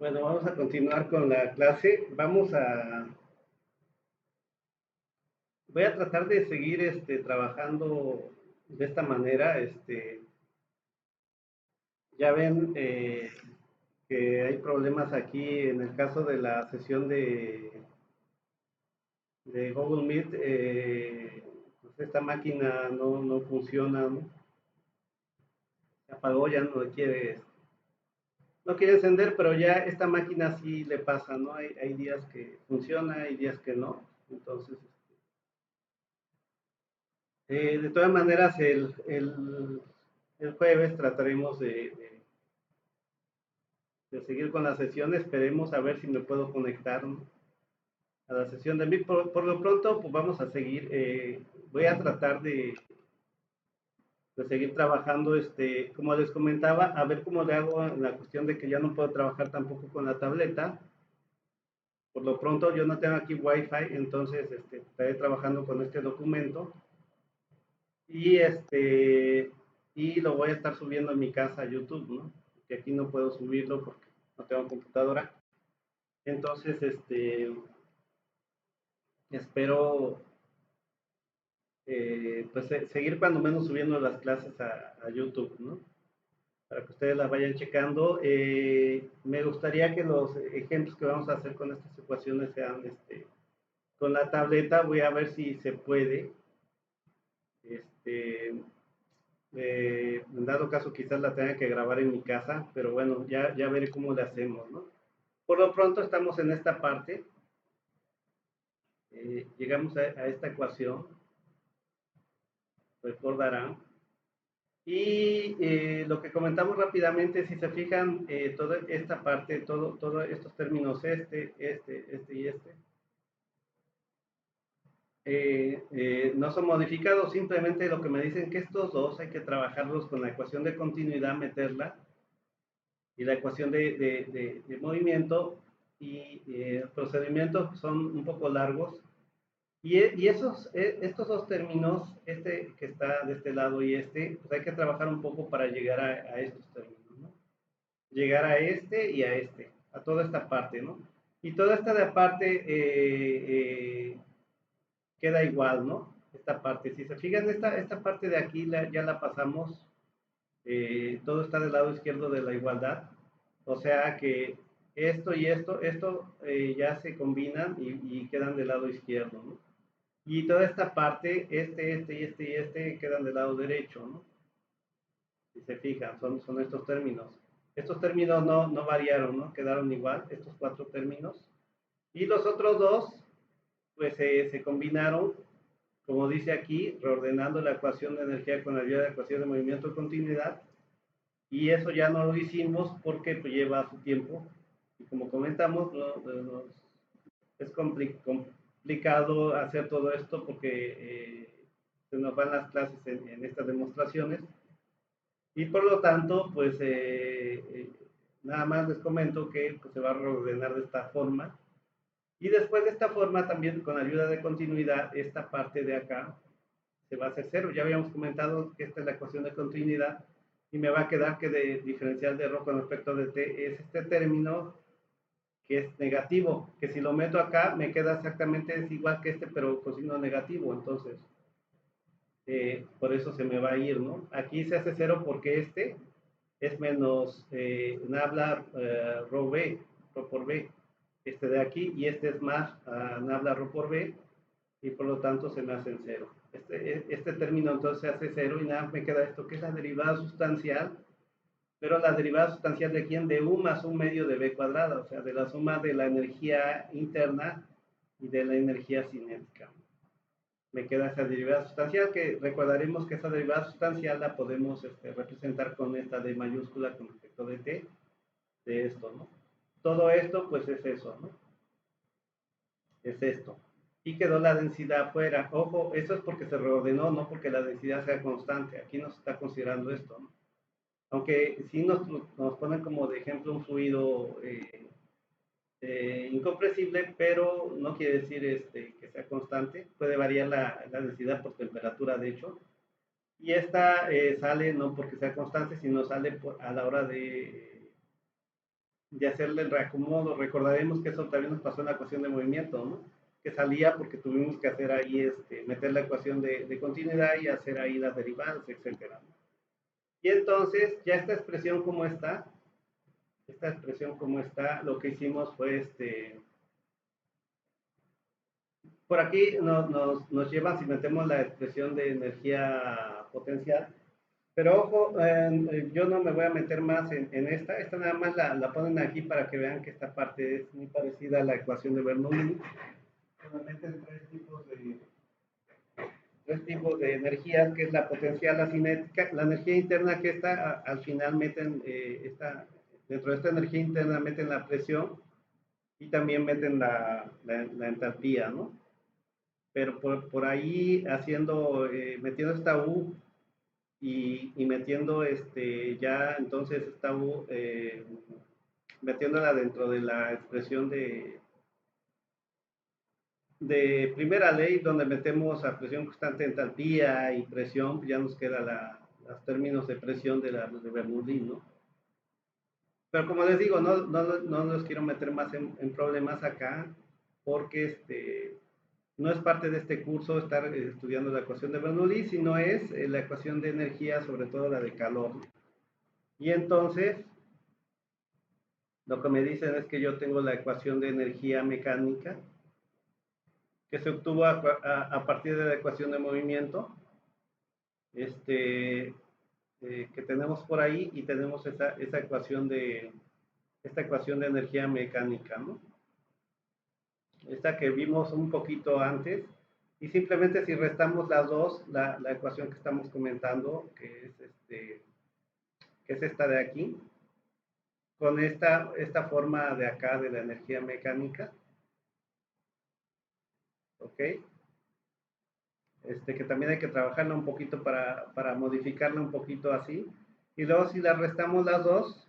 Bueno, vamos a continuar con la clase. Voy a tratar de seguir trabajando de esta manera. Ya ven que hay problemas aquí en el caso de la sesión de Google Meet. Pues esta máquina no funciona, ¿no? Se apagó, ya no quiere encender, pero ya esta máquina sí le pasa, ¿no? Hay días que funciona, hay días que no. Entonces, de todas maneras, el jueves trataremos de seguir con la sesión. Esperemos a ver si me puedo conectar, ¿no?, a la sesión de mí. Por lo pronto, pues vamos a seguir. Voy a tratar de seguir trabajando, como les comentaba, a ver cómo le hago en la cuestión de que ya no puedo trabajar tampoco con la tableta. Por lo pronto, yo no tengo aquí Wi-Fi, entonces estaré trabajando con este documento. Y y lo voy a estar subiendo en mi casa a YouTube, ¿no? Porque aquí no puedo subirlo porque no tengo computadora. Entonces, espero pues seguir cuando menos subiendo las clases a YouTube, ¿no? Para que ustedes las vayan checando. Me gustaría que los ejemplos que vamos a hacer con estas ecuaciones sean con la tableta. Voy a ver si se puede. Este, en dado caso, quizás la tenga que grabar en mi casa, pero bueno, ya veré cómo le hacemos, ¿no? Por lo pronto estamos en esta parte. Llegamos a esta ecuación, recordarán. Y lo que comentamos rápidamente, si se fijan, toda esta parte, todos estos términos, este y no son modificados. Simplemente lo que me dicen que estos dos hay que trabajarlos con la ecuación de continuidad, meterla, y la ecuación de movimiento, y procedimientos son un poco largos. Y estos dos términos, este que está de este lado y pues hay que trabajar un poco para llegar a estos términos, ¿no? Llegar a a toda esta parte, ¿no? Y toda esta de aparte queda igual, ¿no? Esta parte, si se fijan, esta parte de aquí ya la pasamos. Todo está del lado izquierdo de la igualdad. O sea que esto y esto ya se combinan y quedan del lado izquierdo, ¿no? Y toda esta parte, y este quedan del lado derecho, ¿no? Si se fijan, son estos términos. Estos términos no variaron, ¿no? Quedaron igual, estos cuatro términos. Y los otros dos, pues se combinaron, como dice aquí, reordenando la ecuación de energía con la ayuda de la ecuación de movimiento de continuidad. Y eso ya no lo hicimos porque pues, lleva su tiempo. Y como comentamos, es complicado hacer todo esto porque se nos van las clases en estas demostraciones. Y por lo tanto, pues nada más les comento que pues, se va a reordenar de esta forma. Y después de esta forma, también con ayuda de continuidad, esta parte de acá se va a hacer cero. Ya habíamos comentado que esta es la ecuación de continuidad y me va a quedar que de diferencial de rho con respecto de t es este término que es negativo, que si lo meto acá me queda exactamente es igual que pero con signo negativo. Entonces por eso se me va a ir, ¿no? Aquí se hace cero porque es menos nabla rho b, rho por b, de aquí, y este es más nabla rho por b, y por lo tanto se me hacen cero. Este término entonces se hace cero y nada, me queda esto que es la derivada sustancial, pero la derivada sustancial de quién, de u más un medio de b cuadrada, o sea, de la suma de la energía interna y de la energía cinética. Me queda esa derivada sustancial, que recordaremos que esa derivada sustancial la podemos representar con esta d mayúscula con respecto de t, de esto, ¿no? Todo esto, pues es eso, ¿no? Es esto. Y quedó la densidad afuera. Ojo, eso es porque se reordenó, no porque la densidad sea constante. Aquí no se está considerando esto, ¿no? Aunque sí nos ponen como de ejemplo un fluido incompresible, pero no quiere decir que sea constante. Puede variar la densidad por temperatura, de hecho. Y esta sale no porque sea constante, sino sale a la hora de hacerle el reacomodo. Recordaremos que eso también nos pasó en la ecuación de movimiento, ¿no? Que salía porque tuvimos que hacer ahí, meter la ecuación de continuidad y hacer ahí las derivadas, etcétera. Y entonces, ya esta expresión como está, lo que hicimos fue, por aquí nos lleva, si metemos la expresión de energía potencial, pero ojo, yo no me voy a meter más en esta nada más la ponen aquí para que vean que esta parte es muy parecida a la ecuación de Bernoulli, que me meten tres tipos de energías, que es la potencial, la cinética, la energía interna, que está al final meten, dentro de esta energía interna meten la presión y también meten la entalpía, ¿no? Pero por ahí haciendo, metiendo esta U y metiendo ya entonces esta U, metiéndola dentro de la expresión de primera ley, donde metemos a presión constante, entalpía y presión, ya nos queda los términos de presión de Bernoulli, ¿no? Pero como les digo, no los quiero meter más en problemas acá, porque no es parte de este curso estar estudiando la ecuación de Bernoulli, sino es la ecuación de energía, sobre todo la de calor. Y entonces, lo que me dicen es que yo tengo la ecuación de energía mecánica, que se obtuvo a partir de la ecuación de movimiento, que tenemos por ahí, y tenemos esta ecuación de energía mecánica, ¿no? Esta que vimos un poquito antes, y simplemente si restamos las dos, la ecuación que estamos comentando, que es esta de aquí, con esta forma de acá de la energía mecánica, ¿ok? Que también hay que trabajarla un poquito para modificarla un poquito así, y luego si la restamos las dos,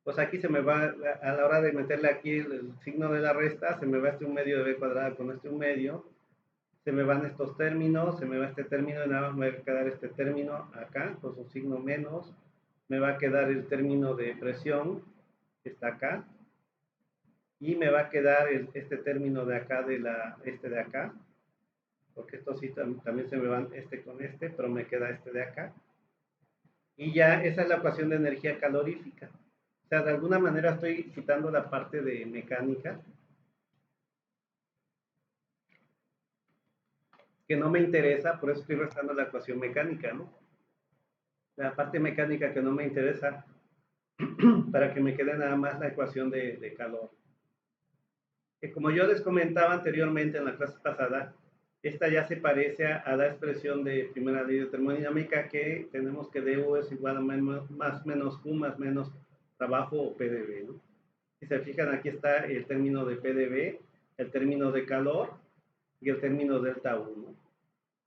pues aquí se me va, a la hora de meterle aquí el signo de la resta, se me va un medio de b cuadrada con un medio, se me van estos términos, se me va este término y nada más me va a quedar este término acá con su signo menos, me va a quedar el término de presión que está acá y me va a quedar este término de acá de acá, porque estos sí también se me van con pero me queda este de acá. Y ya esa es la ecuación de energía calorífica. O sea, de alguna manera estoy quitando la parte de mecánica que no me interesa, por eso estoy restando la ecuación mecánica, ¿no? La parte mecánica que no me interesa, para que me quede nada más la ecuación de calor. Que como yo les comentaba anteriormente en la clase pasada, esta ya se parece a la expresión de primera ley de termodinámica, que tenemos que dU es igual a más menos Q más menos trabajo o PdV, ¿no? Si se fijan, aquí está el término de PdV, el término de calor y el término delta U, ¿no?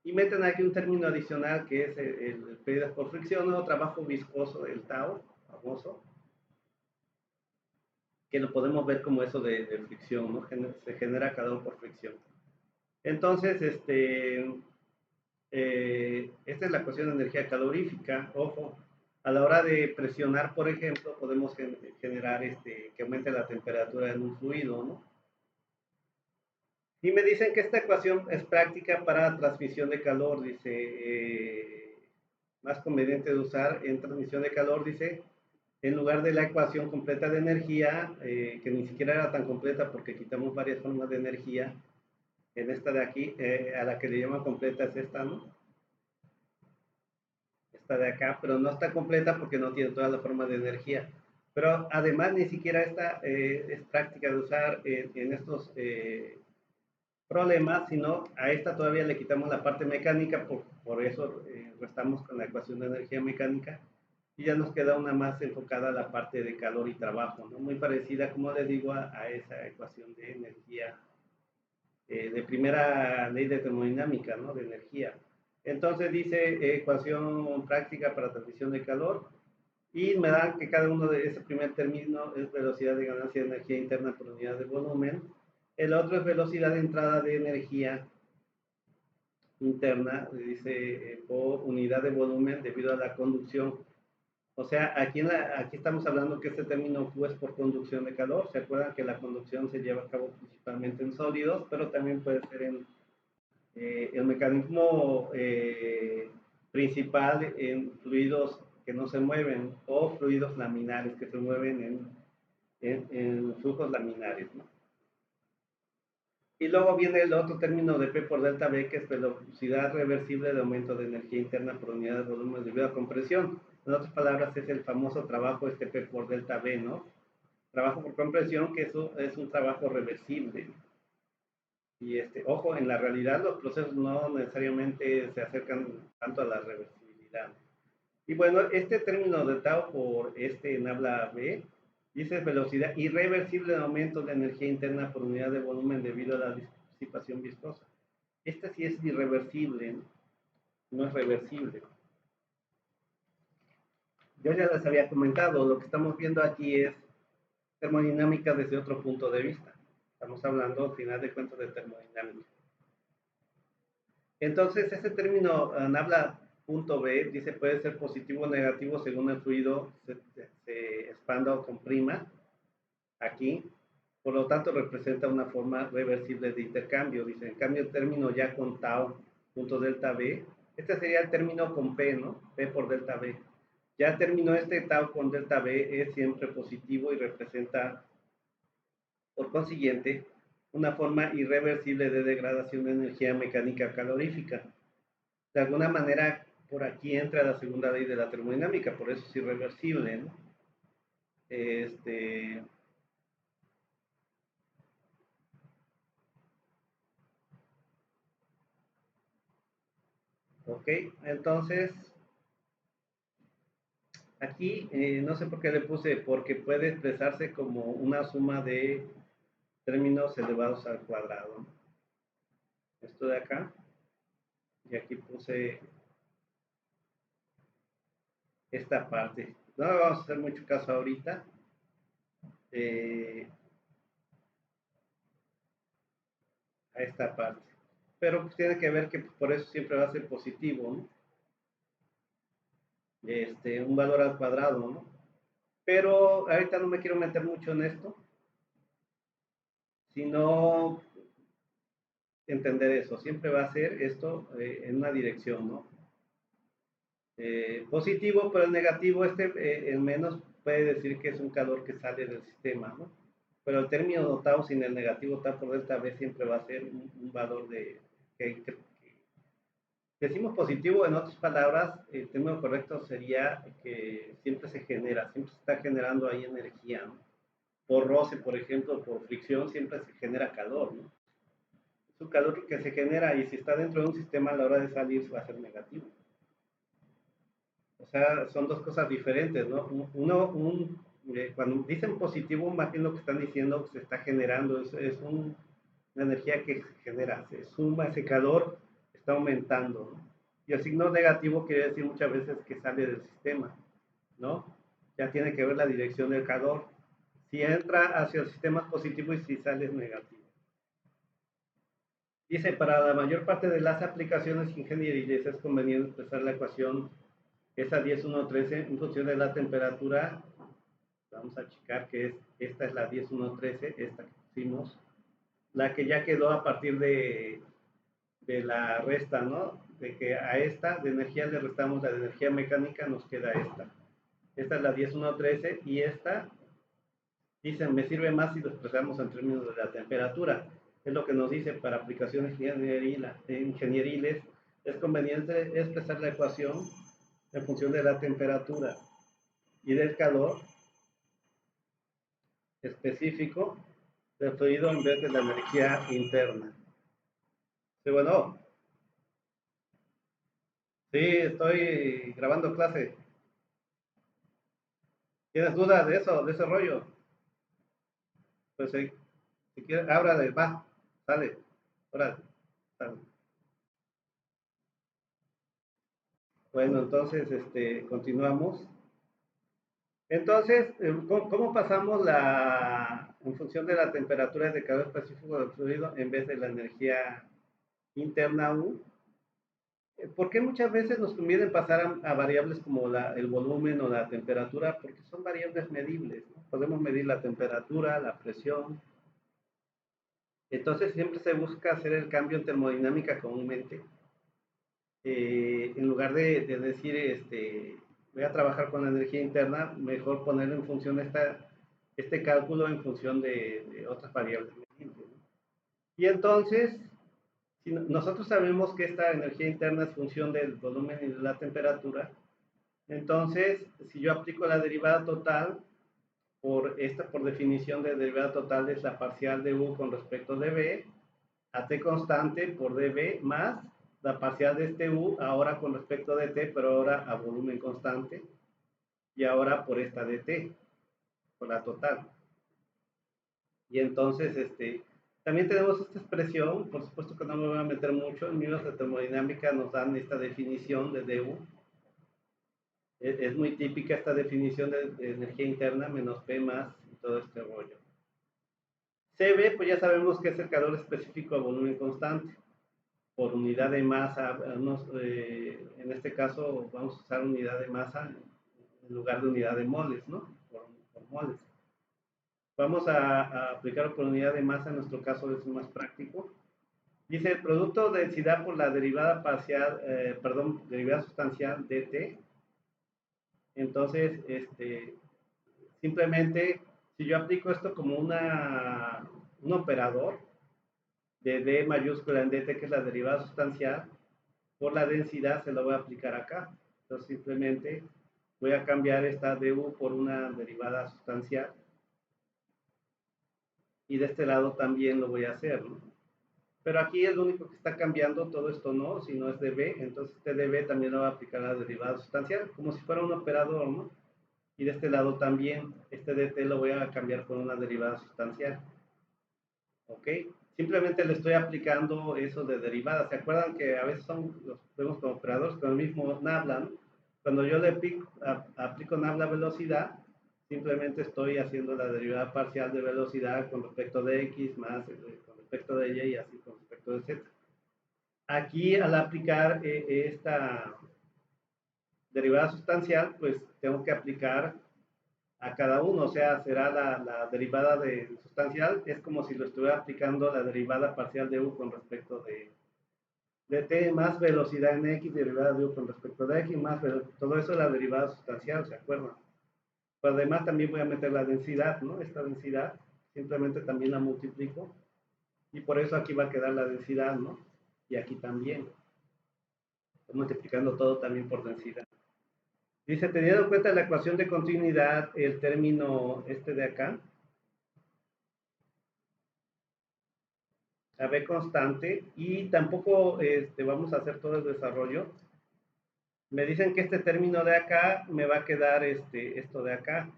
Y meten aquí un término adicional que es el pérdidas por fricción o trabajo viscoso, el tau, famoso, que lo podemos ver como eso de fricción, ¿no? Se genera calor por fricción. Entonces, esta es la ecuación de energía calorífica. Ojo, a la hora de presionar, por ejemplo, podemos generar que aumente la temperatura en un fluido, ¿no? Y me dicen que esta ecuación es práctica para transmisión de calor, dice, más conveniente de usar en transmisión de calor, dice, en lugar de la ecuación completa de energía, que ni siquiera era tan completa porque quitamos varias formas de energía, en esta de aquí, a la que le llaman completa es esta, ¿no? Esta de acá, pero no está completa porque no tiene todas las formas de energía. Pero además ni siquiera esta es práctica de usar en estos problemas, sino a esta todavía le quitamos la parte mecánica, por eso restamos con la ecuación de energía mecánica y ya nos queda una más enfocada a la parte de calor y trabajo, ¿no? Muy parecida, como les digo, a esa ecuación de energía, de primera ley de termodinámica, ¿no? De energía. Entonces dice ecuación práctica para transmisión de calor, y me da que cada uno de ese primer término es velocidad de ganancia de energía interna por unidad de volumen. El otro es velocidad de entrada de energía interna, dice por unidad de volumen debido a la conducción. O sea, aquí estamos hablando que este término Q es por conducción de calor. ¿Se acuerdan que la conducción se lleva a cabo principalmente en sólidos, pero también puede ser en el mecanismo principal en fluidos que no se mueven o fluidos laminares que se mueven en flujos laminares, ¿no? Y luego viene el otro término de P por delta V, que es velocidad reversible de aumento de energía interna por unidad de volumen debido a compresión. En otras palabras, es el famoso trabajo P por delta V, ¿no? Trabajo por compresión, que eso es un trabajo reversible. Y ojo, en la realidad los procesos no necesariamente se acercan tanto a la reversibilidad. Y bueno, este término de tau por en habla B dice velocidad irreversible de aumento de energía interna por unidad de volumen debido a la disipación viscosa. Esta sí es irreversible, ¿no? No es reversible. Yo ya les había comentado, lo que estamos viendo aquí es termodinámica desde otro punto de vista. Estamos hablando, al final de cuentas, de termodinámica. Entonces, este término habla punto B, dice puede ser positivo o negativo según el fluido se expanda o comprima aquí. Por lo tanto, representa una forma reversible de intercambio. Dice, en cambio, el término ya con tau, punto delta B, este sería el término con P, ¿no? P por delta B. Ya el término tau con delta B es siempre positivo y representa, por consiguiente, una forma irreversible de degradación de energía mecánica calorífica. De alguna manera, por aquí entra la segunda ley de la termodinámica, por eso es irreversible, ¿no? Ok, entonces, aquí no sé por qué le puse, porque puede expresarse como una suma de términos elevados al cuadrado, ¿no? Esto de acá, y aquí puse esta parte. No vamos a hacer mucho caso ahorita. Eh, a esta parte. Pero pues, tiene que ver que por eso siempre va a ser positivo, ¿no? Un valor al cuadrado, ¿no? Pero ahorita no me quiero meter mucho en esto, sino entender eso. Siempre va a ser esto en una dirección, ¿no? Positivo, pero el negativo, el menos puede decir que es un calor que sale del sistema, ¿no? Pero el término tau sin el negativo tau por delta V siempre va a ser un valor que decimos positivo, en otras palabras, el término correcto sería que siempre se genera, siempre se está generando ahí energía, ¿no? Por roce, por ejemplo, por fricción, siempre se genera calor, ¿no? Es un calor que se genera y si está dentro de un sistema a la hora de salir va a ser negativo. O sea, son dos cosas diferentes, ¿no? Cuando dicen positivo, más bien lo que están diciendo que se está generando, una energía que se genera, se suma, ese calor está aumentando, ¿no? Y el signo negativo quiere decir muchas veces que sale del sistema, ¿no? Ya tiene que ver la dirección del calor. Si entra hacia el sistema positivo y si sale es negativo. Dice, para la mayor parte de las aplicaciones ingenieriles es conveniente expresar la ecuación esa 10.1.13 en función de la temperatura. Vamos a checar que esta es la 10.1.13, esta que pusimos, la que ya quedó a partir de la resta, ¿no? De que a esta de energía le restamos la de energía mecánica, nos queda esta. Esta es la 10.1.13 y esta, dicen, me sirve más si lo expresamos en términos de la temperatura. Es lo que nos dice para aplicaciones ingenieriles. Es conveniente expresar la ecuación en función de la temperatura y del calor específico del fluido en vez de la energía interna. Sí, bueno, sí, estoy grabando clase. ¿Tienes dudas de eso, de ese rollo? Pues si quieres, ábrale, va, sale, órale, sale. Bueno, entonces, continuamos. Entonces, ¿cómo pasamos en función de la temperatura de calor específico del fluido en vez de la energía interna U? ¿Por qué muchas veces nos conviene pasar a variables como el volumen o la temperatura? Porque son variables medibles, ¿no? Podemos medir la temperatura, la presión. Entonces siempre se busca hacer el cambio en termodinámica comúnmente. En lugar de decir, voy a trabajar con la energía interna, mejor ponerlo en función este cálculo en función de otras variables medibles, ¿no? Y entonces, si nosotros sabemos que esta energía interna es función del volumen y de la temperatura, entonces, si yo aplico la derivada total, por definición de derivada total es la parcial de U con respecto de B, a T constante por dB más la parcial de este U ahora con respecto de T, pero ahora a volumen constante, y ahora por esta de T, por la total. Y entonces, también tenemos esta expresión, por supuesto que no me voy a meter mucho, en libros de termodinámica nos dan esta definición de dU. Es muy típica esta definición de energía interna menos P más y todo este rollo. CB, pues ya sabemos que es el calor específico a volumen constante por unidad de masa. En este caso vamos a usar unidad de masa en lugar de unidad de moles, ¿no? Por moles. Vamos a aplicarlo por unidad de masa, en nuestro caso es más práctico. Dice el producto de densidad por la derivada parcial, derivada sustancial dt. Entonces, simplemente, si yo aplico esto como un operador de D mayúscula en dt, que es la derivada sustancial, por la densidad se lo voy a aplicar acá. Entonces, simplemente voy a cambiar esta du por una derivada sustancial. Y de este lado también lo voy a hacer, ¿no? Pero aquí es lo único que está cambiando, todo esto no, si no es dB, entonces este dB también lo va a aplicar a la derivada sustancial, como si fuera un operador, ¿no? Y de este lado también, este dt lo voy a cambiar por una derivada sustancial. ¿Ok? Simplemente le estoy aplicando eso de derivadas. ¿Se acuerdan que a veces los vemos como operadores con el mismo nabla, ¿no? Cuando yo le aplico nabla velocidad, simplemente estoy haciendo la derivada parcial de velocidad con respecto de x más con respecto de y así con respecto de z. Aquí al aplicar esta derivada sustancial, pues tengo que aplicar a cada uno, o sea, será la derivada de sustancial, es como si lo estuviera aplicando la derivada parcial de u con respecto de t más velocidad en x, derivada de u con respecto de x, más todo eso es la derivada sustancial, ¿se acuerdan? Pero además también voy a meter la densidad, ¿no? Esta densidad, simplemente también la multiplico, y por eso aquí va a quedar la densidad, ¿no? Y aquí también, estoy multiplicando todo también por densidad. Dice, teniendo en cuenta la ecuación de continuidad, el término de acá, a B constante, y tampoco vamos a hacer todo el desarrollo. Me dicen que este término de acá me va a quedar esto de acá,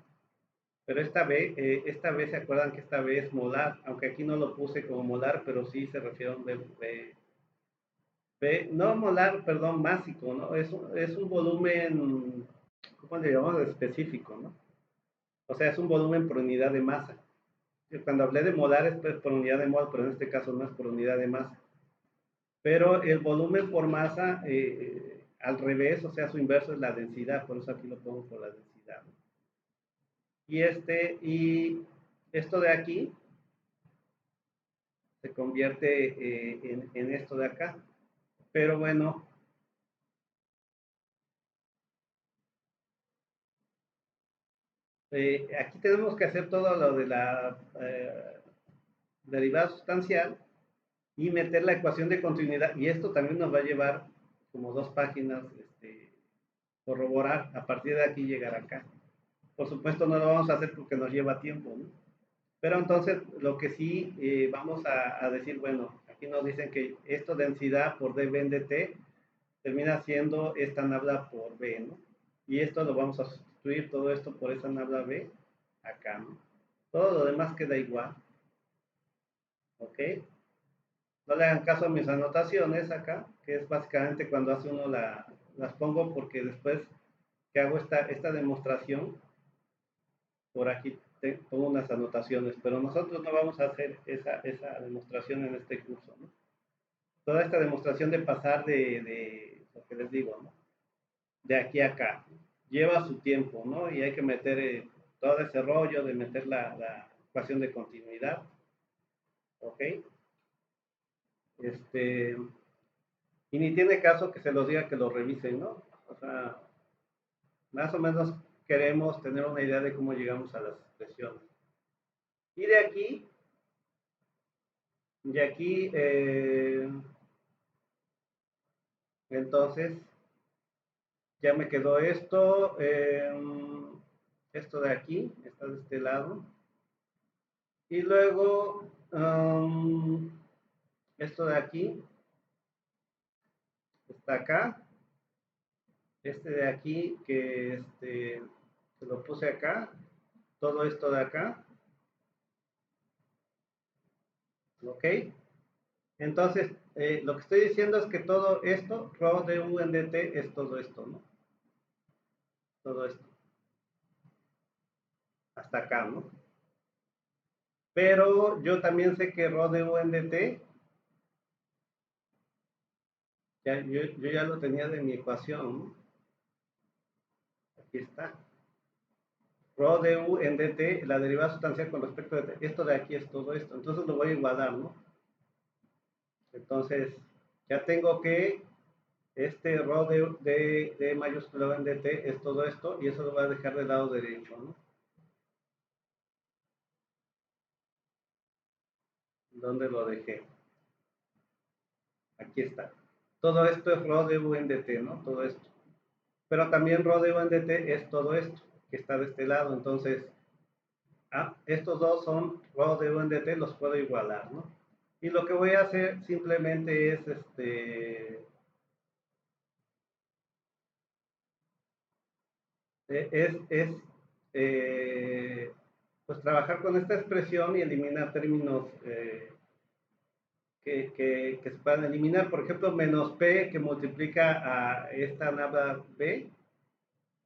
pero esta B, ¿se acuerdan que esta B es molar? Aunque aquí no lo puse como molar, pero sí se refiere a un no molar, perdón, másico, ¿no? Es un volumen, ¿cómo le llamamos? Específico, ¿no? O sea, es un volumen por unidad de masa. Cuando hablé de molar es por unidad de mol, pero en este caso no es por unidad de masa. Pero el volumen por masa, al revés, o sea, su inverso es la densidad, por eso aquí lo pongo por la densidad, ¿no? Y esto de aquí se convierte en esto de acá. Pero bueno, aquí tenemos que hacer todo lo de la derivada sustancial y meter la ecuación de continuidad. Y esto también nos va a llevar como 2 páginas, corroborar, a partir de aquí llegar acá. Por supuesto no lo vamos a hacer porque nos lleva tiempo, ¿no? Pero entonces lo que sí vamos a decir, bueno, aquí nos dicen que esto densidad por dB en dt termina siendo esta nabla por B, ¿no? Y esto lo vamos a sustituir todo esto por esa nabla B acá, ¿no? Todo lo demás queda igual, ¿ok? No le hagan caso a mis anotaciones acá, que es básicamente cuando hace uno las pongo porque después que hago esta demostración, por aquí pongo unas anotaciones, pero nosotros no vamos a hacer esa demostración en este curso, ¿no? Toda esta demostración de pasar de lo que les digo, ¿no? De aquí a acá. Lleva su tiempo, ¿no? Y hay que meter todo ese rollo de meter la ecuación de continuidad, ¿ok? Este, y ni tiene caso que se los diga que lo revisen, ¿no? O sea, más o menos queremos tener una idea de cómo llegamos a las expresiones. Y de aquí, entonces, ya me quedó esto, esto de aquí, está de este lado. Y luego, esto de aquí, está acá. Este de aquí, que lo puse acá. Todo esto de acá. ¿Ok? Entonces, lo que estoy diciendo es que todo esto, rho de u en dt, es todo esto, ¿no? Todo esto. Hasta acá, ¿no? Pero yo también sé que rho de u en dt, yo ya lo tenía de mi ecuación, ¿no? Aquí está. Rho de u en dt, la derivada sustancial con respecto de esto de aquí es todo esto. Entonces lo voy a igualar, ¿no? Entonces, ya tengo que este rho de mayúscula en dt es todo esto y eso lo voy a dejar del lado derecho, ¿no? ¿Dónde lo dejé? Aquí está. Todo esto es rho de u en dt, ¿no? Todo esto. Pero también rho de u en dt es todo esto, que está de este lado. Entonces, estos dos son rho de u en dt, los puedo igualar, ¿no? Y lo que voy a hacer simplemente es, es pues trabajar con esta expresión y eliminar términos que se puedan eliminar. Por ejemplo, menos p que multiplica a esta nabla b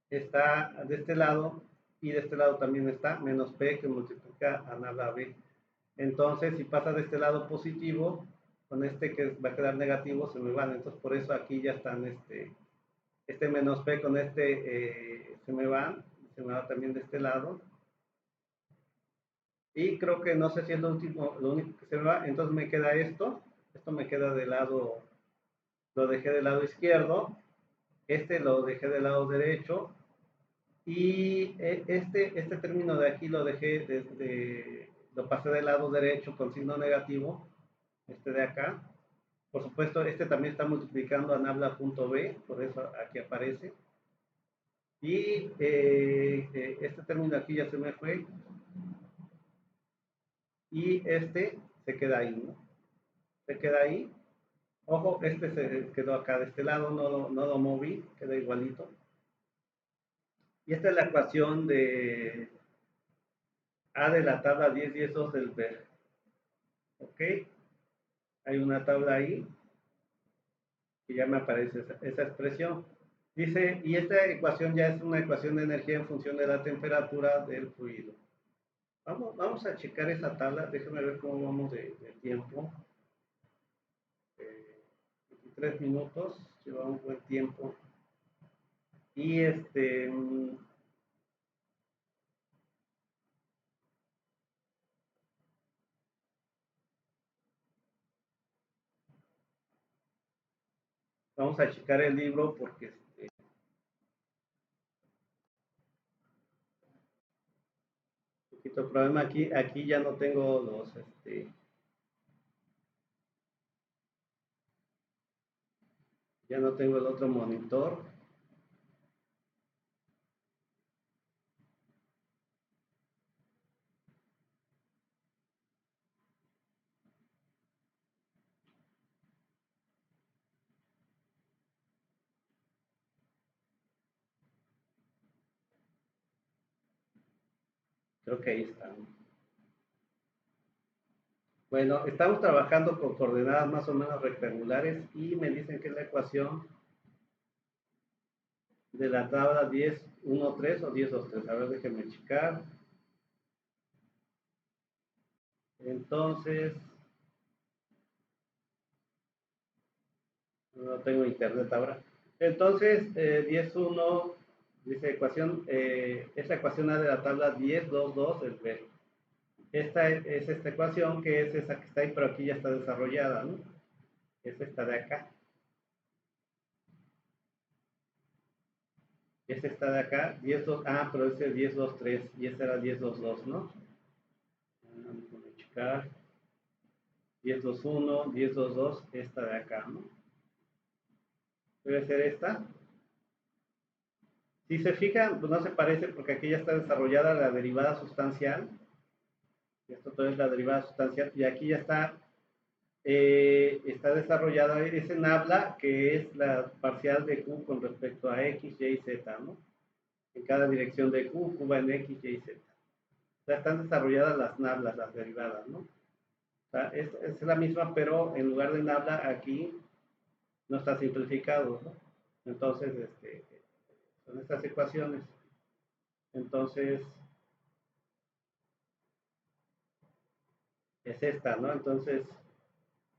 está de este lado y de este lado también está menos p que multiplica a nabla b. Entonces, si pasa de este lado positivo, con este que va a quedar negativo, se me van. Entonces, por eso aquí ya están este menos p con se me van. Se me va también de este lado. Y creo que no sé si es lo último, lo único que se me va. Entonces me queda esto. Esto me queda del lado, lo dejé del lado izquierdo. Este lo dejé del lado derecho. Y este término de aquí lo dejé lo pasé del lado derecho con signo negativo. Este de acá. Por supuesto, este también está multiplicando a nabla.b, por eso aquí aparece. Y este término aquí ya se me fue. Y este se queda ahí, ¿no? Se queda ahí. Ojo, este se quedó acá de este lado, no lo moví, queda igualito. Y esta es la ecuación de A de la tabla 10, 10, 2 del ver. ¿Ok? Hay una tabla ahí y ya me aparece esa expresión. Dice, y esta ecuación ya es una ecuación de energía en función de la temperatura del fluido. Vamos a checar esa tabla, déjenme ver cómo vamos de tiempo. 23 minutos, llevamos buen tiempo. Y vamos a checar el libro porque un poquito problema aquí ya no tengo ya no tengo el otro monitor. Creo que ahí está. Bueno, estamos trabajando con coordenadas más o menos rectangulares y me dicen que es la ecuación de la tabla 10, 1, 3 o 10, 2, 3. A ver, déjenme checar. Entonces, no tengo internet ahora. Entonces, 10.1 dice ecuación, es la ecuación A de la tabla 10.2.2 es B. Esta es esta ecuación que es esa que está ahí, pero aquí ya está desarrollada, ¿no? Es esta de acá. Es esta de acá, 10.2, pero ese es 10.2.3 y ese era 10.2.2, ¿no? Vamos a checar. 10.2.1, 10.2.2, esta de acá, ¿no? Debe ser esta. Si se fijan, pues no se parece porque aquí ya está desarrollada la derivada sustancial. Esto todo es la derivada sustancial y aquí ya está desarrollada ese nabla que es la parcial de Q con respecto a X, Y y Z, ¿no? En cada dirección de Q, Q va en X, Y y Z. O sea, están desarrolladas las nablas, las derivadas, ¿no? O sea, es la misma, pero en lugar de nabla aquí no está simplificado, ¿no? Entonces, son estas ecuaciones. Entonces, es esta, ¿no? Entonces,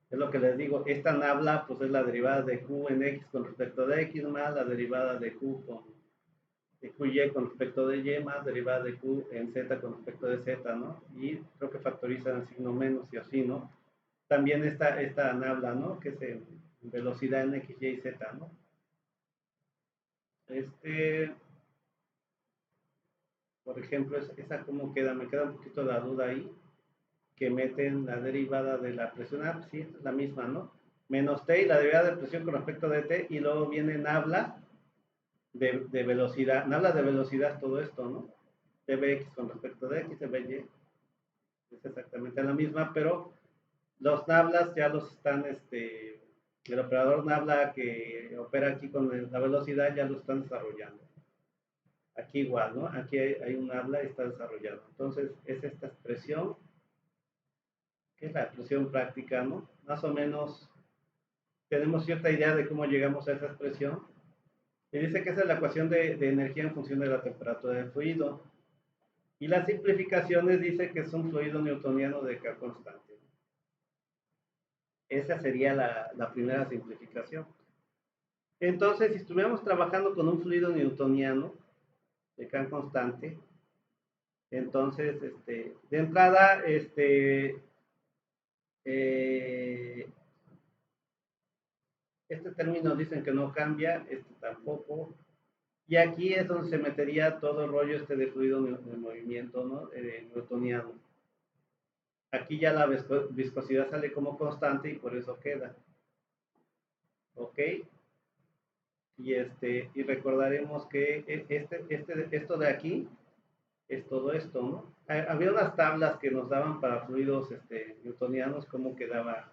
es lo que les digo, esta nabla pues es la derivada de Q en X con respecto de X más la derivada de Q de QY con respecto de Y más derivada de Q en Z con respecto de Z, ¿no? Y creo que factorizan el signo menos y así, ¿no? También esta nabla, ¿no? Que es en velocidad en X, Y y Z, ¿no? Por ejemplo, esa cómo queda, me queda un poquito la duda ahí, que meten la derivada de la presión, pues sí, es la misma, ¿no? Menos T y la derivada de presión con respecto de T, y luego viene nabla de velocidad, nabla de velocidad todo esto, ¿no? Tbx con respecto de X, Tby, es exactamente la misma, pero los nablas ya los están, el operador nabla que opera aquí con la velocidad ya lo están desarrollando. Aquí igual, ¿no? Aquí hay un nabla y está desarrollado. Entonces, es esta expresión, que es la expresión práctica, ¿no? Más o menos tenemos cierta idea de cómo llegamos a esa expresión. Y dice que esa es la ecuación de energía en función de la temperatura del fluido. Y las simplificaciones dice que es un fluido newtoniano de K constante. Esa sería la primera simplificación. Entonces, si estuviéramos trabajando con un fluido newtoniano de K constante, entonces, de entrada, eh, este término dicen que no cambia, este tampoco. Y aquí es donde se metería todo el rollo de fluido de movimiento, ¿no? Newtoniano. Aquí ya la viscosidad sale como constante y por eso queda. ¿Ok? Y recordaremos que esto de aquí es todo esto, ¿no? Había unas tablas que nos daban para fluidos newtonianos, cómo quedaba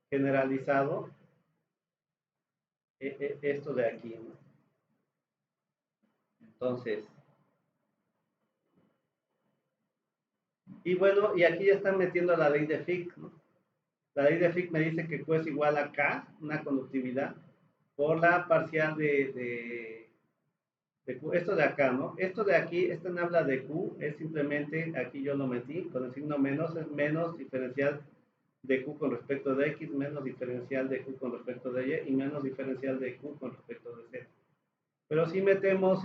generalizado esto de aquí, ¿no? Entonces, y bueno, y aquí ya están metiendo la ley de Fick, ¿no? La ley de Fick me dice que Q es igual a K, una conductividad, por la parcial de Q. Esto de acá, ¿no? Esto de aquí, esta habla de Q, es simplemente, aquí yo lo metí, con el signo menos, es menos diferencial de Q con respecto de X, menos diferencial de Q con respecto de Y, y menos diferencial de Q con respecto de Z. Pero si metemos,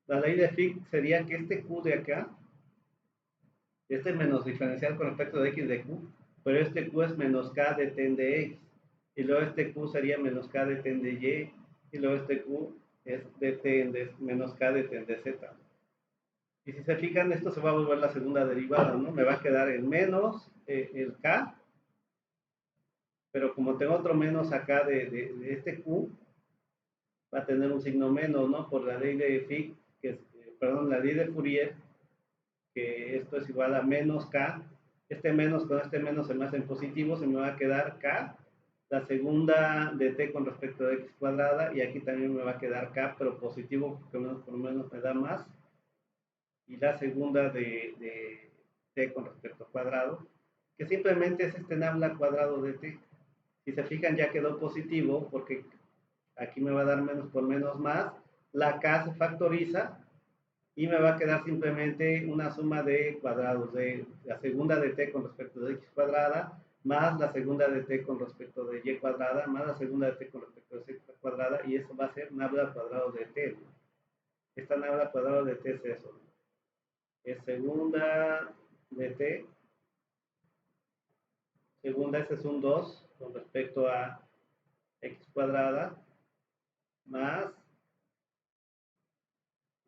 la ley de Fick sería que este Q de acá, menos diferencial con respecto de X de Q, pero este Q es menos K de ten de X, y luego este Q sería menos K de ten de Y, y luego este Q es de ten de menos K de ten de Z. Y si se fijan, esto se va a volver la segunda derivada, ¿no? Me va a quedar el menos, el K, pero como tengo otro menos acá de este Q, va a tener un signo menos, ¿no? Por la ley de Fick, que es, perdón, la ley de Fourier, que esto es igual a menos K. Este menos con este menos se me hace en positivo, se me va a quedar K, la segunda de T con respecto a X cuadrada, y aquí también me va a quedar K, pero positivo, porque menos por menos me da más, y la segunda de T con respecto a cuadrado, que simplemente es este nabla cuadrado de T. Si se fijan ya quedó positivo, porque aquí me va a dar menos por menos más, la K se factoriza, y me va a quedar simplemente una suma de cuadrados de la segunda de t con respecto de x cuadrada más la segunda de t con respecto de y cuadrada, más la segunda de t con respecto de z cuadrada, y eso va a ser nabla al cuadrado de t, ¿no? Esta nabla al cuadrado de t es eso, ¿no? Es segunda de t, segunda ese es un 2 con respecto a x cuadrada, más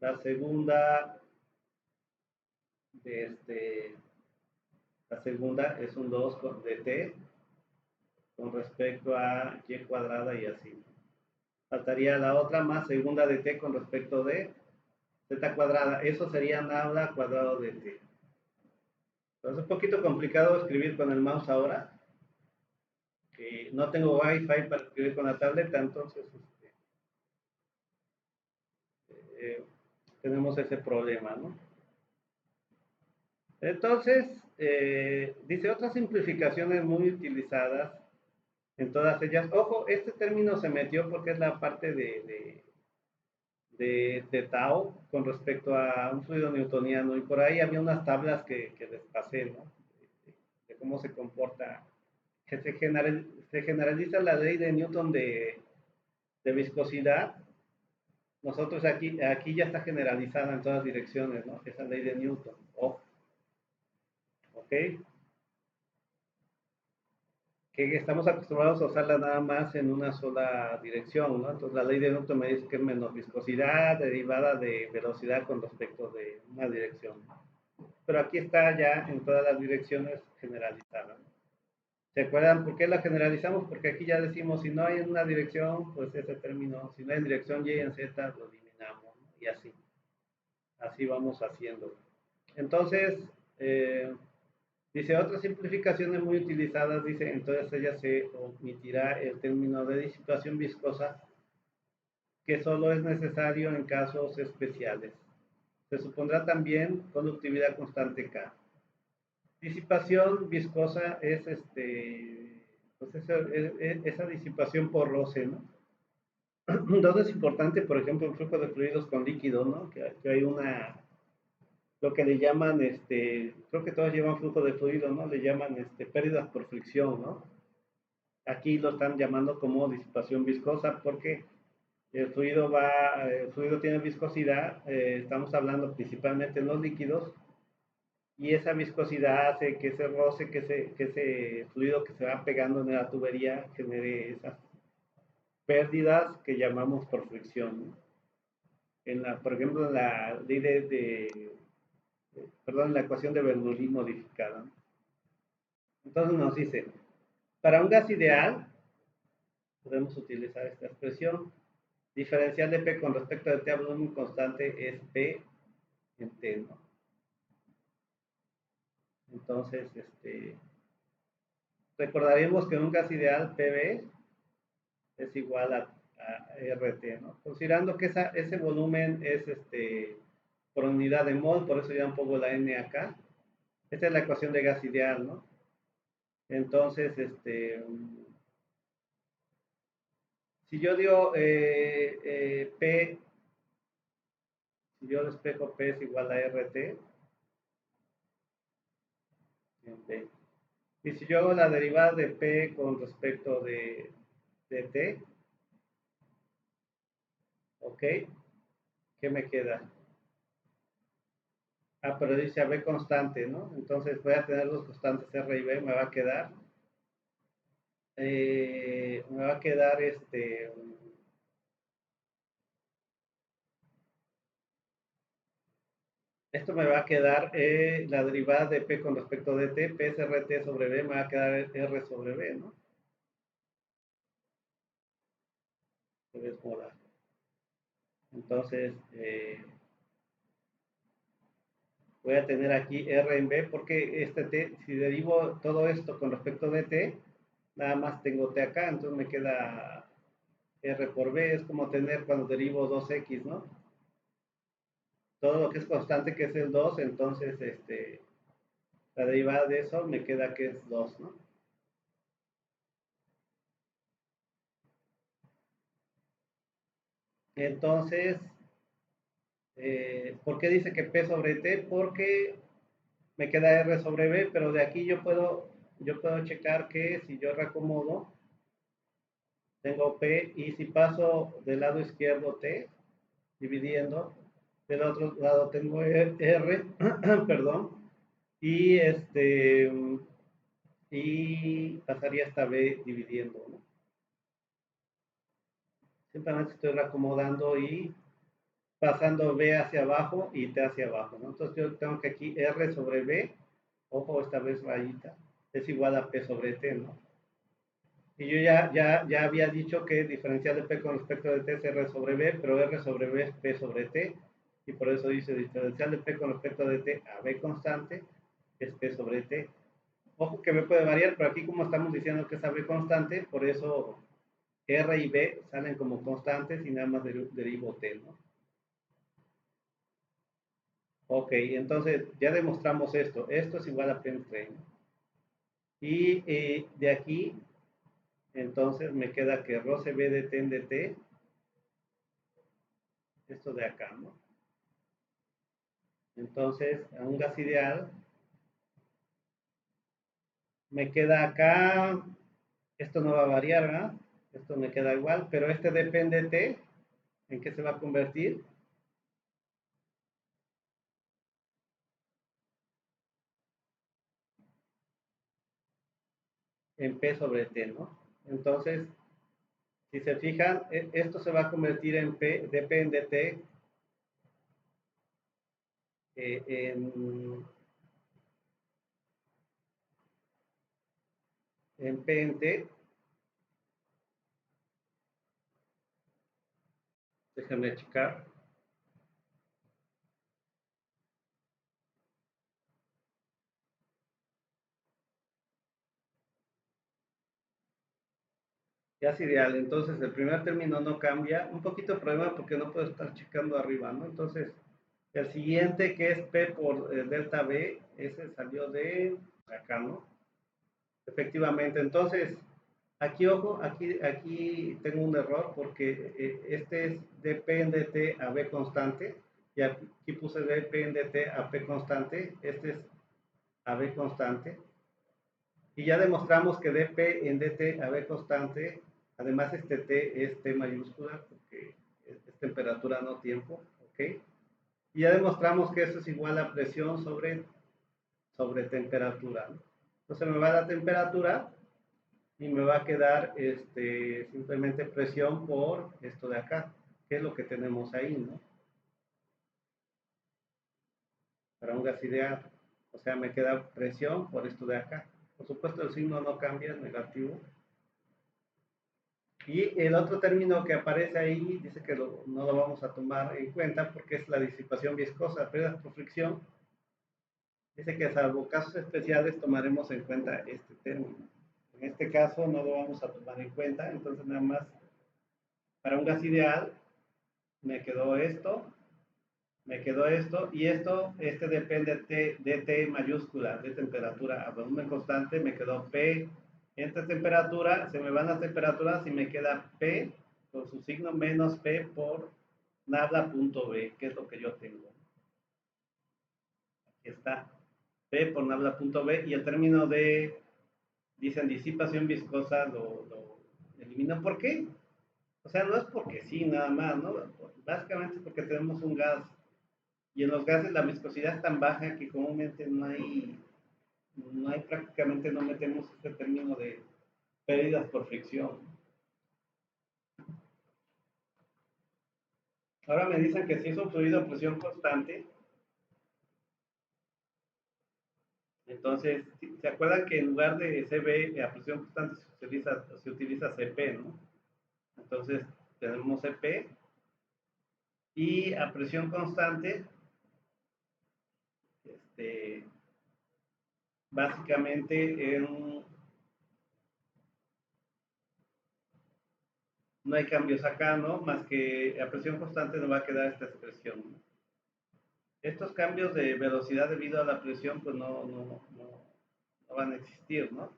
la segunda de la segunda es un 2 de t con respecto a y cuadrada y así. Faltaría la otra más segunda de t con respecto de z cuadrada. Eso sería nabla cuadrado de t. Entonces es un poquito complicado escribir con el mouse ahora. Que no tengo wifi para escribir con la tableta, entonces eh, tenemos ese problema, ¿no? Entonces, dice otras simplificaciones muy utilizadas en todas ellas. Ojo, este término se metió porque es la parte de Tao con respecto a un fluido newtoniano y por ahí había unas tablas que les pasé, ¿no? De cómo se comporta, que se generaliza la ley de Newton de viscosidad. Nosotros aquí ya está generalizada en todas direcciones, ¿no? Esa ley de Newton, ¿ok? Que estamos acostumbrados a usarla nada más en una sola dirección, ¿no? Entonces la ley de Newton me dice que es menos viscosidad derivada de velocidad con respecto de una dirección. Pero aquí está ya en todas las direcciones generalizada, ¿no? ¿Se acuerdan por qué la generalizamos? Porque aquí ya decimos, si no hay en una dirección, pues ese término, si no hay en dirección Y en Z, lo eliminamos, ¿no? Y así vamos haciendo. Entonces, dice, otras simplificaciones muy utilizadas, dice, entonces ella se omitirá el término de disipación viscosa, que solo es necesario en casos especiales. Se supondrá también conductividad constante K. Disipación viscosa es pues esa disipación por roce, ¿no? Entonces es importante, por ejemplo, el flujo de fluidos con líquido, ¿no? Que hay lo que le llaman, creo que todos llevan flujo de fluido, ¿no? Le llaman, pérdidas por fricción, ¿no? Aquí lo están llamando como disipación viscosa porque el fluido tiene viscosidad, estamos hablando principalmente en los líquidos, y esa viscosidad hace que ese roce, que ese fluido que se va pegando en la tubería genere esas pérdidas que llamamos por fricción, ¿no? Por ejemplo, en la ley perdón, en la ecuación de Bernoulli modificada, ¿no? Entonces nos dice, para un gas ideal, podemos utilizar esta expresión, diferencial de P con respecto de T a volumen constante es P en T, ¿no? Entonces, recordaremos que en un gas ideal PV es igual a RT, ¿no? Considerando que ese volumen es por unidad de mol, por eso ya un poco la N acá. Esta es la ecuación de gas ideal, ¿no? Entonces, si yo digo P, si yo despejo P es igual a RT en P. Y si yo hago la derivada de P con respecto de T, ¿ok? ¿Qué me queda? Ah, pero dice a B constante, ¿no? Entonces voy a tener los constantes R y B, me va a quedar esto me va a quedar la derivada de P con respecto de T, P es RT sobre B, me va a quedar R sobre B, ¿no? Es molar. Entonces, voy a tener aquí R en B porque T, si derivo todo esto con respecto de T, nada más tengo T acá, entonces me queda R por B, es como tener cuando derivo 2X, ¿no? Todo lo que es constante, que es el 2, entonces la derivada de eso me queda que es 2, ¿no? Entonces, ¿por qué dice que P sobre T? Porque me queda R sobre B, pero de aquí yo puedo yo puedo checar que si yo reacomodo, tengo P y si paso del lado izquierdo T, dividiendo, del otro lado tengo R, perdón, y y pasaría hasta B dividiendo, ¿no? Simplemente estoy reacomodando y pasando B hacia abajo y T hacia abajo, ¿no? Entonces yo tengo que aquí R sobre B, ojo, esta vez rayita, es igual a P sobre T, ¿no? Y yo ya había dicho que diferencial de P con respecto de T es R sobre B, pero R sobre B es P sobre T, y por eso dice diferencial de P con respecto de T a B constante es P sobre T. Ojo que B puede variar, pero aquí como estamos diciendo que es a B constante, por eso R y B salen como constantes y nada más derivo T, ¿no? Ok, entonces ya demostramos esto. Esto es igual a P entre N. Y de aquí, entonces me queda que ρ se ve de T en dt, esto de acá, ¿no? Entonces, a un gas ideal, me queda acá, esto no va a variar, ¿verdad? Esto me queda igual, pero este depende T, ¿en qué se va a convertir? En P sobre T, ¿no? Entonces, si se fijan, esto se va a convertir en P, depende T, eh, en, en P en T. Déjenme checar. Ya es ideal. Entonces, el primer término no cambia. Un poquito de problema porque no puedo estar checando arriba, ¿no? Entonces, el siguiente que es P por delta B, ese salió de acá, ¿no? Efectivamente. Entonces, aquí, ojo, aquí tengo un error porque este es dp en dt a B constante y aquí puse dp en dt a P constante. Este es a B constante. Y ya demostramos que dp en dt a B constante, además este t es t mayúscula porque es temperatura no tiempo, ¿ok? Y ya demostramos que eso es igual a presión sobre temperatura, ¿no? Entonces me va a dar temperatura y me va a quedar simplemente presión por esto de acá, que es lo que tenemos ahí, ¿no? Para un gas ideal. O sea, me queda presión por esto de acá. Por supuesto, el signo no cambia, es negativo. Y el otro término que aparece ahí dice que no lo vamos a tomar en cuenta porque es la disipación viscosa, pérdidas por fricción. Dice que salvo casos especiales tomaremos en cuenta este término. En este caso no lo vamos a tomar en cuenta, entonces nada más para un gas ideal me quedó esto y este depende de T mayúscula, de temperatura a volumen constante, me quedó P. Esta temperatura, se me van las temperaturas y me queda P con su signo menos P por nabla.b, que es lo que yo tengo. Aquí está, P por nabla.b y el término de, dicen disipación viscosa, lo elimino. ¿Por qué? O sea, no es porque sí, nada más, ¿no? Básicamente porque tenemos un gas y en los gases la viscosidad es tan baja que comúnmente no hay prácticamente, no metemos este término de pérdidas por fricción. Ahora me dicen que si es un fluido a presión constante, entonces, ¿se acuerdan que en lugar de CB a presión constante se utiliza CP, ¿no? Entonces, tenemos CP y a presión constante, este, básicamente no hay cambios acá, ¿no? Más que a presión constante nos va a quedar esta expresión, ¿no? Estos cambios de velocidad debido a la presión, pues no van a existir, ¿no?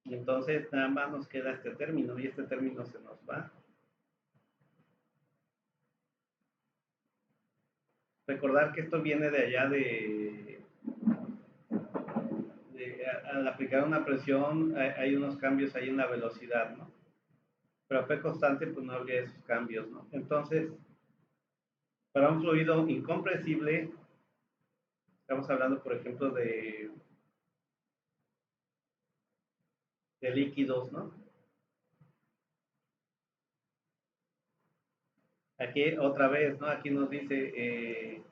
Entonces, nada más nos queda este término y este término se nos va. Recordar que esto viene de allá al aplicar una presión hay unos cambios ahí en la velocidad, ¿no? Pero a P constante pues no habría esos cambios, ¿no? Entonces, para un fluido incompresible, estamos hablando, por ejemplo, de líquidos, ¿no? Aquí otra vez, ¿no? Aquí nos dice,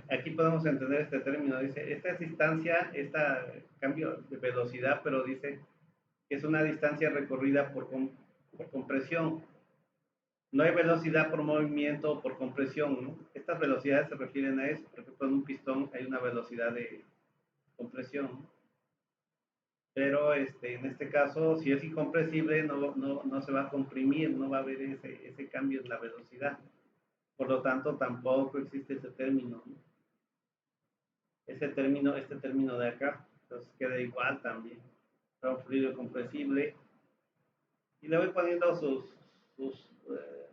aquí podemos entender este término, dice, esta es distancia, este cambio de velocidad, pero dice que es una distancia recorrida por compresión. No hay velocidad por movimiento o por compresión, ¿no? Estas velocidades se refieren a eso. Por ejemplo, en un pistón hay una velocidad de compresión, ¿no? Pero en este caso, si es incompresible, no se va a comprimir, no va a haber ese cambio en la velocidad. Por lo tanto, tampoco existe ese término, ¿no? Este término de acá, entonces queda igual también. Para un fluido compresible. Y le voy poniendo sus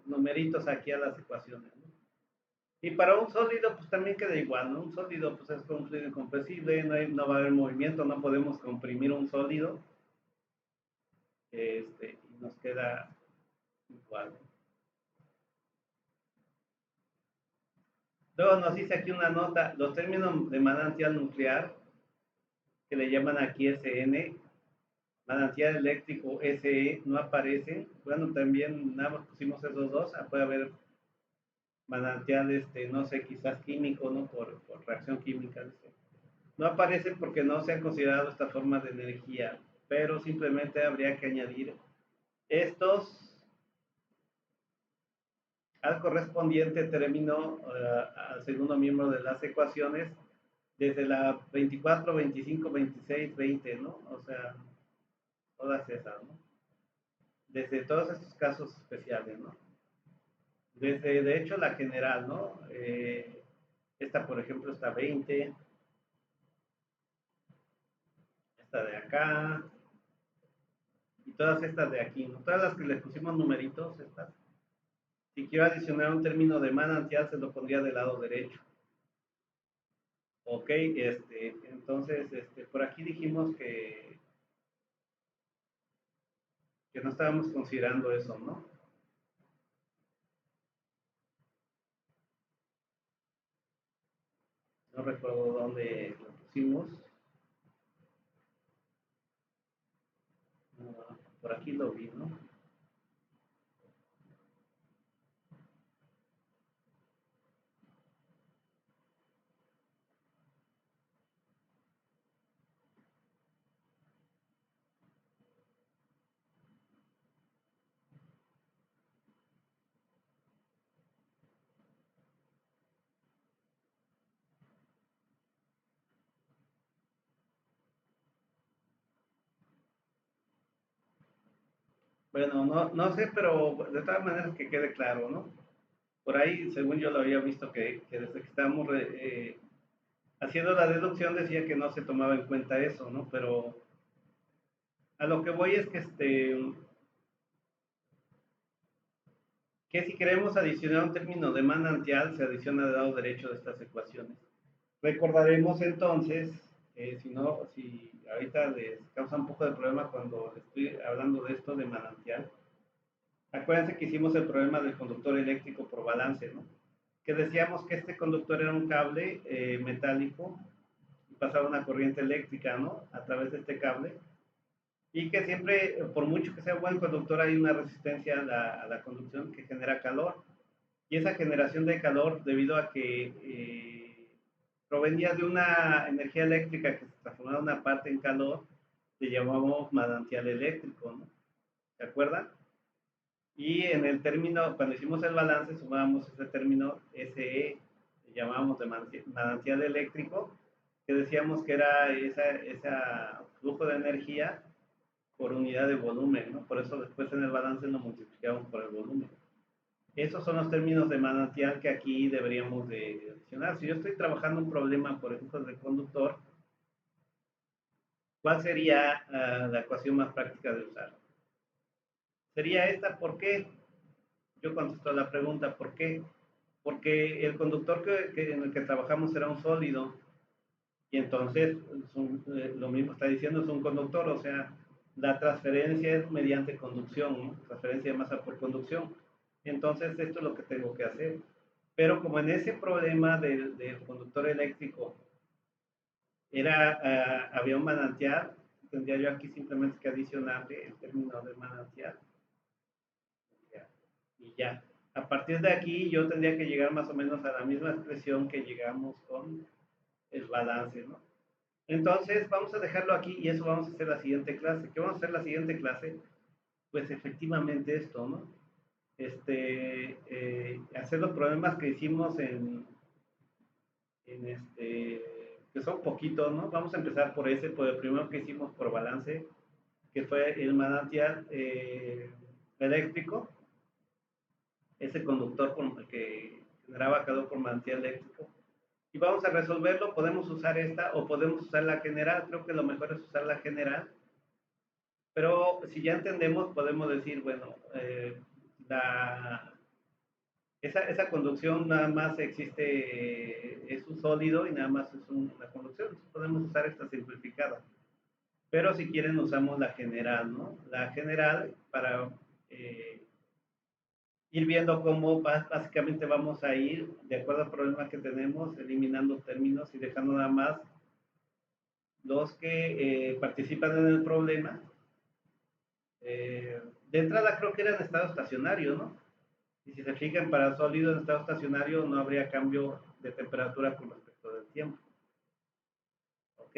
numeritos aquí a las ecuaciones, ¿no? Y para un sólido, pues también queda igual, ¿no? Un sólido, pues es un fluido incompresible, no va a haber movimiento, no podemos comprimir un sólido, y nos queda igual. Luego nos dice aquí una nota, los términos de manantial nuclear, que le llaman aquí SN, manantial eléctrico SE, no aparecen. Bueno, también nada más pusimos esos dos, puede haber manantial, no sé, quizás químico, ¿no? Por reacción química, ¿sí? No aparecen porque no se han considerado esta forma de energía, pero simplemente habría que añadir estos al correspondiente término, al segundo miembro de las ecuaciones, desde la 24, 25, 26, 20, ¿no? O sea, todas esas, ¿no? Desde todos estos casos especiales, ¿no? Desde, de hecho, la general, ¿no? Esta, por ejemplo, está 20, esta de acá, y todas estas de aquí, ¿no? Todas las que le pusimos numeritos, estas. Si quiero adicionar un término de manantial, se lo pondría del lado derecho. Ok, entonces, por aquí dijimos que no estábamos considerando eso, ¿no? No recuerdo dónde lo pusimos. Por aquí lo vi, ¿no? Bueno, no sé, pero de todas maneras que quede claro, ¿no? Por ahí, según yo lo había visto, que desde que estábamos haciendo la deducción decía que no se tomaba en cuenta eso, ¿no? Pero a lo que voy es que si queremos adicionar un término de manantial, se adiciona del lado derecho de estas ecuaciones. Recordaremos entonces, si ahorita les causa un poco de problema cuando estoy hablando de esto de manantial, acuérdense que hicimos el problema del conductor eléctrico por balance, ¿no? Que decíamos que este conductor era un cable metálico y pasaba una corriente eléctrica, ¿no? A través de este cable. Y que siempre, por mucho que sea buen conductor, hay una resistencia a la conducción que genera calor. Y esa generación de calor, debido a que provenía de una energía eléctrica que se transformaba una parte en calor, le llamamos manantial eléctrico, ¿no? ¿Se acuerdan? Y en el término, cuando hicimos el balance, sumábamos ese término SE, le llamábamos de manantial eléctrico, que decíamos que era ese flujo de energía por unidad de volumen, ¿no? Por eso después en el balance lo multiplicamos por el volumen. Esos son los términos de manantial que aquí deberíamos de adicionar. Si yo estoy trabajando un problema, por ejemplo, de conductor, ¿cuál sería la ecuación más práctica de usar? Sería esta, ¿por qué? Yo contesto la pregunta, ¿por qué? Porque el conductor en el que trabajamos era un sólido Y entonces, lo mismo está diciendo, es un conductor, o sea, la transferencia es mediante conducción, ¿no? Transferencia de masa por conducción. Entonces, esto es lo que tengo que hacer. Pero como en ese problema del conductor eléctrico había un manantial, tendría yo aquí simplemente que adicionarle el término de manantial. Y ya. A partir de aquí yo tendría que llegar más o menos a la misma expresión que llegamos con el balance, ¿no? Entonces vamos a dejarlo aquí y eso vamos a hacer la siguiente clase. ¿Qué vamos a hacer la siguiente clase? Pues efectivamente esto, ¿no? Hacer los problemas que hicimos que son poquitos, ¿no? Vamos a empezar por el primero que hicimos por balance, que fue el manantial eléctrico, ese conductor que generaba calor por manantial eléctrico. Y vamos a resolverlo, podemos usar esta o podemos usar la general, creo que lo mejor es usar la general, pero si ya entendemos podemos decir, bueno, esa conducción nada más existe, es un sólido y nada más es una conducción, entonces podemos usar esta simplificada. Pero si quieren usamos la general, ¿no? La general para ir viendo cómo básicamente vamos a ir, de acuerdo al problema que tenemos, eliminando términos y dejando nada más los que participan en el problema. De entrada creo que era en estado estacionario, ¿no? Y si se fijan, para sólido en estado estacionario no habría cambio de temperatura con respecto del tiempo. ¿Ok?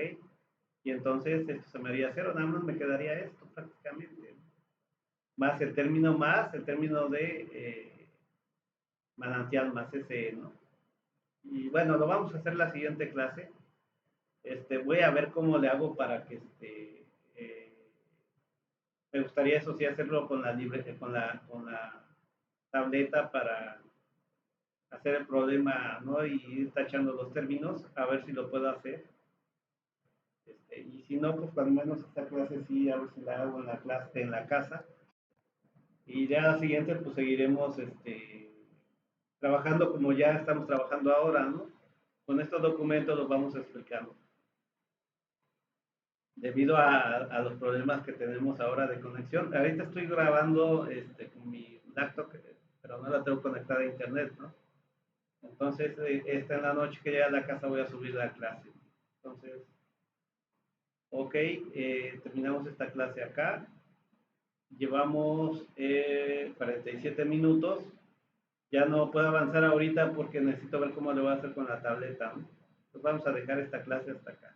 Y entonces esto se me haría cero, nada más me quedaría esto prácticamente. Más el término de manantial más ese, ¿no? Y bueno, lo vamos a hacer la siguiente clase. Voy a ver cómo le hago para que me gustaría eso sí hacerlo con la con la tableta para hacer el problema, ¿no? Y ir tachando los términos, a ver si lo puedo hacer. Y si no, pues al menos esta clase sí, a ver si la hago en la clase, en la casa. Y ya la siguiente, pues seguiremos trabajando como ya estamos trabajando ahora, ¿no? Con estos documentos los vamos explicando. Debido a los problemas que tenemos ahora de conexión. Ahorita estoy grabando con mi laptop, pero no la tengo conectada a internet, ¿no? Entonces, esta en la noche que llegue a la casa voy a subir la clase. Entonces, ok, terminamos esta clase acá. Llevamos 47 minutos. Ya no puedo avanzar ahorita porque necesito ver cómo lo voy a hacer con la tableta, ¿no? Entonces vamos a dejar esta clase hasta acá.